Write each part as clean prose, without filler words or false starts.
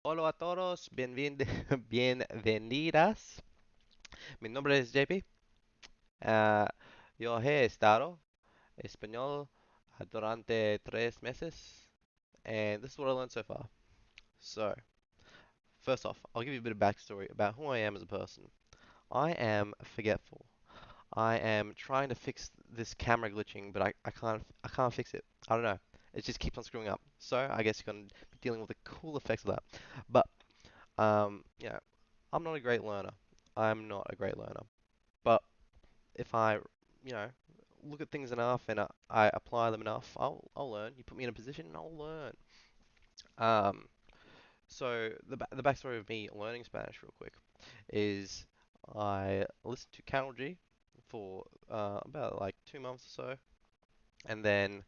Hola a todos, bienvenidas. Mi nombre es JP. Ah, yo he estado español durante 3 meses, and this is what I learned so far. So, first off, I'll give you a bit of backstory about who I am as a person. I am forgetful. I am trying to fix this camera glitching, but I can't fix it. I don't know. It just keeps on screwing up. So I guess you're gonna be dealing with the cool effects of that. But you know, I'm not a great learner. I'm not a great learner. But if I, you know, look at things enough and I apply them enough, I'll learn. You put me in a position and I'll learn. Um, so the backstory of me learning Spanish real quick is I listened to Carol G for about like 2 months or so, and then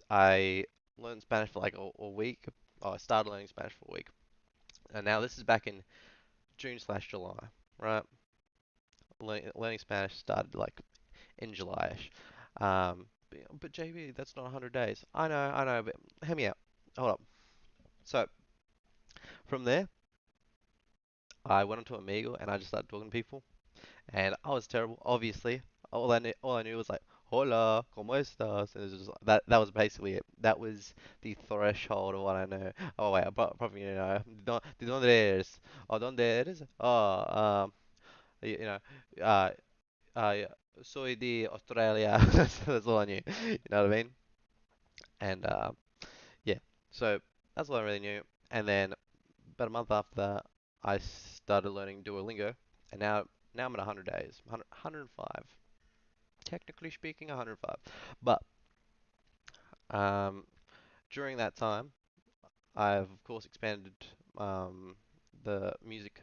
I learned Spanish for like a week. Oh, I started learning Spanish for a week, and now this is back in June/July, right? Learning Spanish started like in July-ish. But JB, that's not 100 days. I know, but hear me out. Hold up. So from there, I went onto Amigo and I just started talking to people, and I was terrible. Obviously, all I knew was like, "Hola, cómo estás?" And it was just that. That was basically it. That was the threshold of what I know. Oh wait, I probably ¿De dónde eres? Oh, ¿dónde eres? Oh, you know, uh, yeah, soy de Australia. That's all I knew. You know what I mean? And yeah, so that's all I really knew. And then about a month after that, I started learning Duolingo, and now I'm at 100 days, 105. Technically speaking, 105. But um, during that time, I've of course expanded um, the music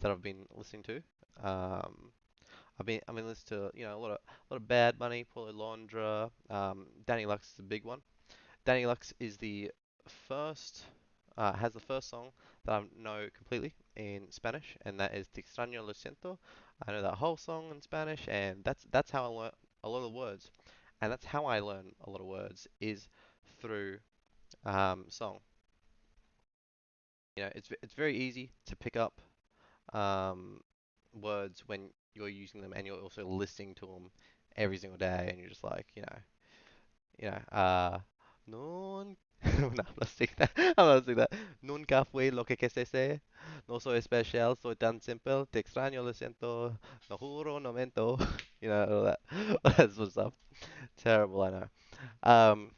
that I've been listening to. Um, I've been listening to a lot of Bad Bunny, Paulo Londra, Danny Lux is a big one. Danny Lux is the first has the first song that I know completely in Spanish, and that is Te extraño, lo siento. I know that whole song in Spanish, and that's how I learn a lot of words, and that's how I learn a lot of words is through song. It's very easy to pick up um, words when you're using them and you're also listening to them every single day, and you're just like, no, no, I'm not saying that. I'm not saying that. Nunca fue lo que quise ser. No soy especial, soy tan simple. Te extraño, lo siento. No juro, no mento. All that, all that sort of stuff. Terrible, I know. Um,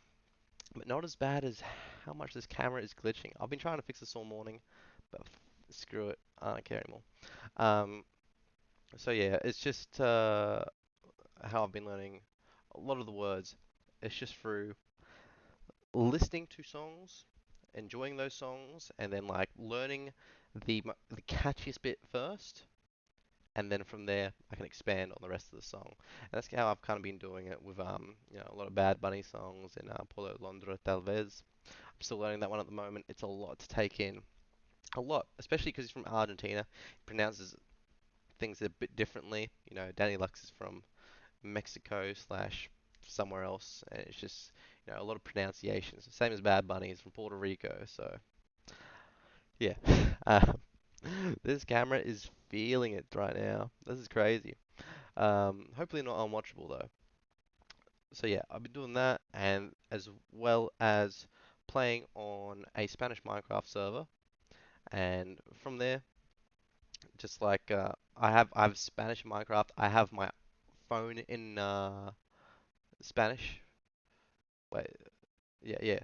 but not as bad as how much this camera is glitching. I've been trying to fix this all morning, but screw it. I don't care anymore. Um, so yeah, it's just how I've been learning a lot of the words. It's just through listening to songs, enjoying those songs, and then like learning the catchiest bit first, and then from there I can expand on the rest of the song. And that's how I've kind of been doing it with a lot of Bad Bunny songs and Polo Londra Talvez. I'm still learning that one at the moment. It's a lot to take in, a lot, especially because he's from Argentina. He pronounces things a bit differently. Danny Lux is from Mexico slash somewhere else, and it's just a lot of pronunciations. Same as Bad Bunny is from Puerto Rico, so yeah. Um, this camera is feeling it right now. This is crazy. Hopefully not unwatchable though. So yeah, I've been doing that, and as well as playing on a Spanish Minecraft server, and from there, just like I have Spanish Minecraft. I have my phone in Spanish. Wait, yeah, yeah.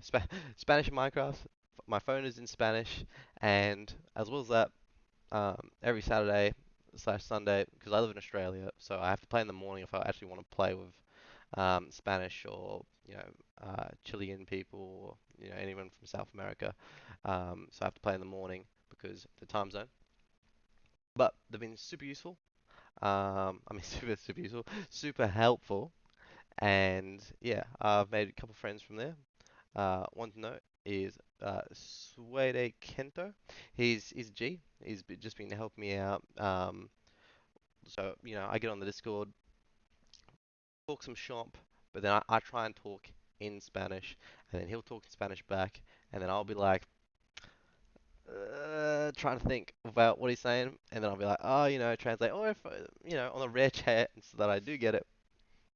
Spanish Minecraft. My phone is in Spanish, and as well as that, every Saturday/Sunday, because I live in Australia, so I have to play in the morning if I actually want to play with Spanish or Chilean people, or anyone from South America. So I have to play in the morning because of the time zone. But they've been super useful. I mean, super useful, super helpful, and yeah, I've made a couple friends from there. One to note is Suede Kento. He's a G. Just been helping me out. So I get on the Discord, talk some shop, but then I try and talk in Spanish, and then he'll talk in Spanish back, and then I'll be like, trying to think about what he's saying, and then I'll be like, oh, translate. Or if, on the rare chance that I do get it,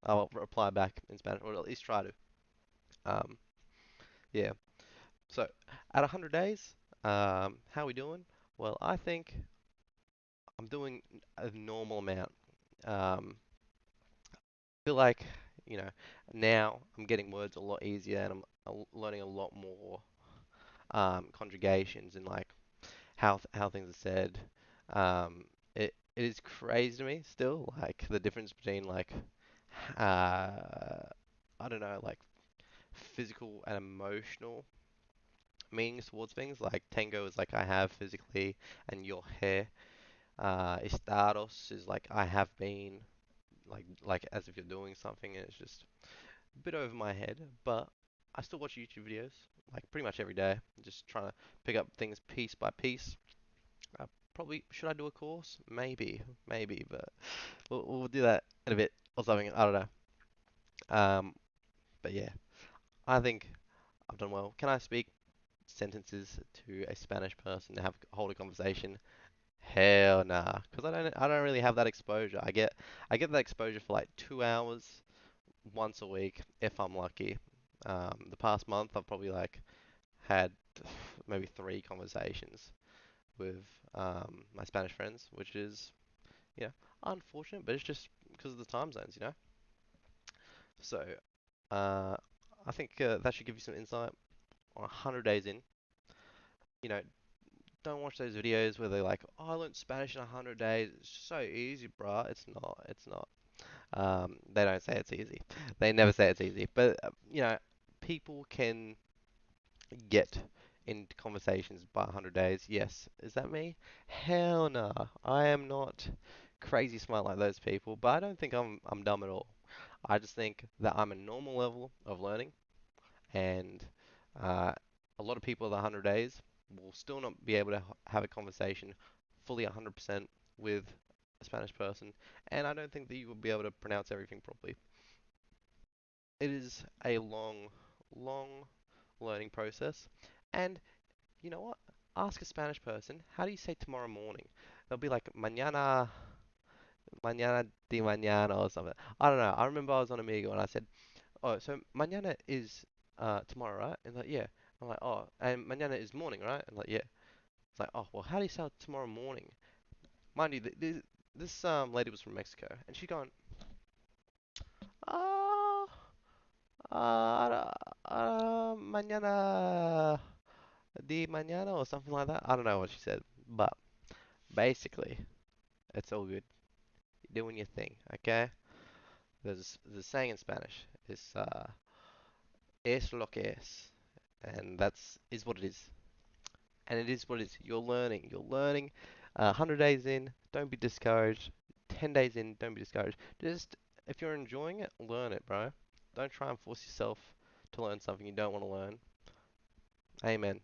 I'll reply back in Spanish, or at least try to. Um, yeah. So, at 100 days, how we doing? Well, I think I'm doing a normal amount. Um, feel like, you know, now I'm getting words a lot easier, and I'm learning a lot more conjugations and like how things are said. It is crazy to me still, like the difference between like I don't know, like physical and emotional meanings towards things. Like tango is like I have physically, and your hair. Estados is like I have been, like as if you're doing something, and it's just a bit over my head. But I still watch YouTube videos like pretty much every day, just trying to pick up things piece by piece. Probably should I do a course? Maybe, but we'll do that in a bit or something. I don't know. Um, but yeah, I think I've done well. Can I speak sentences to a Spanish person to have hold a conversation? Hell nah, because I don't really have that exposure. I get that exposure for like 2 hours once a week if I'm lucky. The past month I've probably like had maybe three conversations with my Spanish friends, which is yeah, unfortunate, but it's just because of the time zones. So, uh, I think that should give you some insight on 100 days in. You know, don't watch those videos where they're like, "Oh, I learned Spanish in 100 days. It's so easy, bruh." It's not. It's not. They don't say it's easy. They never say it's easy. But people can get into conversations by 100 days. Yes. Is that me? Hell no. I am not crazy smart like those people, but I don't think I'm dumb at all. I just think that I'm a normal level of learning, and uh, a lot of people at the 100 days will still not be able to have a conversation fully 100% with a Spanish person, and I don't think that you will be able to pronounce everything properly. It is a long, long learning process, and you know what? Ask a Spanish person, how do you say tomorrow morning? They'll be like mañana de mañana or something. I don't know. I remember I was on Amigo and I said, oh, so mañana is tomorrow, right? And like, yeah. I'm like, oh, and mañana is morning, right? And like, yeah. It's like, oh, well, how do you say tomorrow morning? Mind you, this lady was from Mexico, and she gone, ah, mañana de mañana or something like that. I don't know what she said, but basically, it's all good. You're doing your thing, okay? There's a saying in Spanish. It's es lo que es, and that's is what it is. And it is what it is. You're learning. You're learning. 100 days in, don't be discouraged. 10 days in, don't be discouraged. Just, if you're enjoying it, learn it, bro. Don't try and force yourself to learn something you don't want to learn. Amen.